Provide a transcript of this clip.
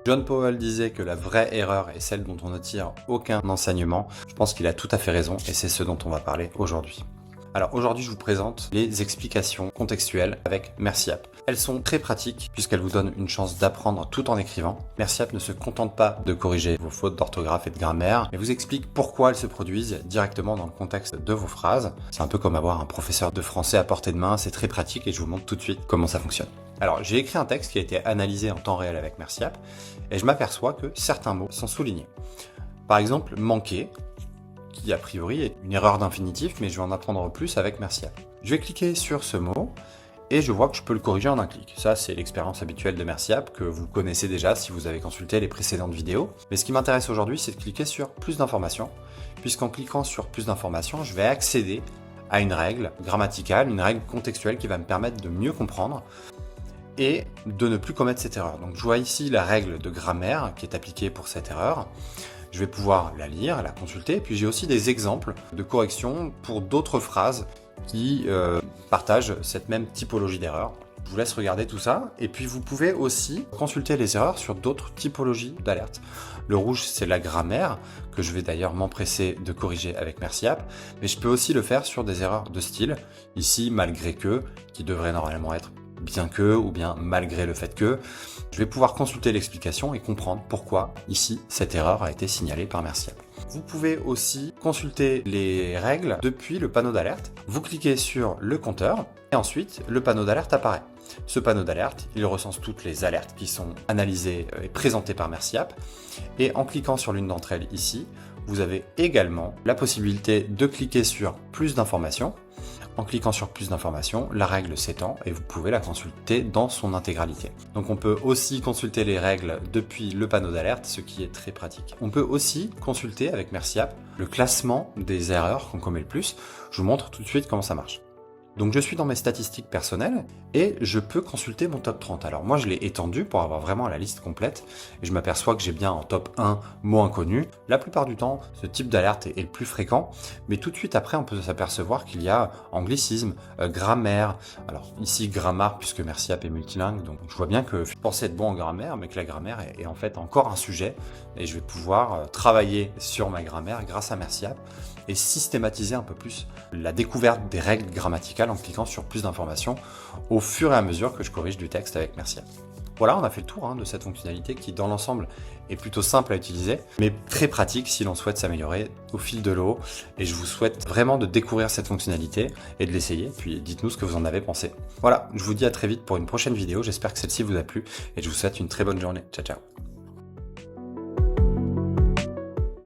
John Powell disait que la vraie erreur est celle dont on ne tire aucun enseignement. Je pense qu'il a tout à fait raison et c'est ce dont on va parler aujourd'hui. Alors aujourd'hui, je vous présente les explications contextuelles avec MerciApp. Elles sont très pratiques puisqu'elles vous donnent une chance d'apprendre tout en écrivant. MerciApp ne se contente pas de corriger vos fautes d'orthographe et de grammaire, mais vous explique pourquoi elles se produisent directement dans le contexte de vos phrases. C'est un peu comme avoir un professeur de français à portée de main, c'est très pratique et je vous montre tout de suite comment ça fonctionne. Alors j'ai écrit un texte qui a été analysé en temps réel avec MerciApp et je m'aperçois que certains mots sont soulignés. Par exemple, manquer, qui a priori est une erreur d'infinitif, mais je vais en apprendre plus avec MerciApp. Je vais cliquer sur ce mot et je vois que je peux le corriger en un clic. Ça, c'est l'expérience habituelle de MerciApp que vous connaissez déjà si vous avez consulté les précédentes vidéos. Mais ce qui m'intéresse aujourd'hui, c'est de cliquer sur plus d'informations, puisqu'en cliquant sur plus d'informations, je vais accéder à une règle grammaticale, une règle contextuelle qui va me permettre de mieux comprendre et de ne plus commettre cette erreur. Donc je vois ici la règle de grammaire qui est appliquée pour cette erreur. Je vais pouvoir la lire, la consulter, puis j'ai aussi des exemples de corrections pour d'autres phrases qui partagent cette même typologie d'erreur. Je vous laisse regarder tout ça, et puis vous pouvez aussi consulter les erreurs sur d'autres typologies d'alerte. Le rouge, c'est la grammaire, que je vais d'ailleurs m'empresser de corriger avec MerciApp, mais je peux aussi le faire sur des erreurs de style, ici malgré que, qui devrait normalement être bien que, ou bien malgré le fait que. Je vais pouvoir consulter l'explication et comprendre pourquoi ici cette erreur a été signalée par MerciApp. Vous pouvez aussi consulter les règles depuis le panneau d'alerte. Vous cliquez sur le compteur et ensuite le panneau d'alerte apparaît. Ce panneau d'alerte, il recense toutes les alertes qui sont analysées et présentées par MerciApp. Et en cliquant sur l'une d'entre elles ici, vous avez également la possibilité de cliquer sur plus d'informations. En cliquant sur plus d'informations, la règle s'étend et vous pouvez la consulter dans son intégralité. Donc on peut aussi consulter les règles depuis le panneau d'alerte, ce qui est très pratique. On peut aussi consulter avec MerciApp le classement des erreurs qu'on commet le plus. Je vous montre tout de suite comment ça marche. Donc je suis dans mes statistiques personnelles et je peux consulter mon top 30. Alors moi je l'ai étendu pour avoir vraiment la liste complète et je m'aperçois que j'ai bien en top 1 mots inconnus. La plupart du temps ce type d'alerte est le plus fréquent, mais tout de suite après on peut s'apercevoir qu'il y a anglicisme, grammaire. Alors ici grammaire puisque MerciApp est multilingue, donc je vois bien que je pensais être bon en grammaire, mais que la grammaire est en fait encore un sujet et je vais pouvoir travailler sur ma grammaire grâce à MerciApp et systématiser un peu plus la découverte des règles grammaticales en cliquant sur plus d'informations au fur et à mesure que je corrige du texte avec MerciApp. Voilà, on a fait le tour de cette fonctionnalité qui dans l'ensemble est plutôt simple à utiliser, mais très pratique si l'on souhaite s'améliorer au fil de l'eau. Et je vous souhaite vraiment de découvrir cette fonctionnalité et de l'essayer, puis dites-nous ce que vous en avez pensé. Voilà, je vous dis à très vite pour une prochaine vidéo, j'espère que celle-ci vous a plu et je vous souhaite une très bonne journée. Ciao ciao.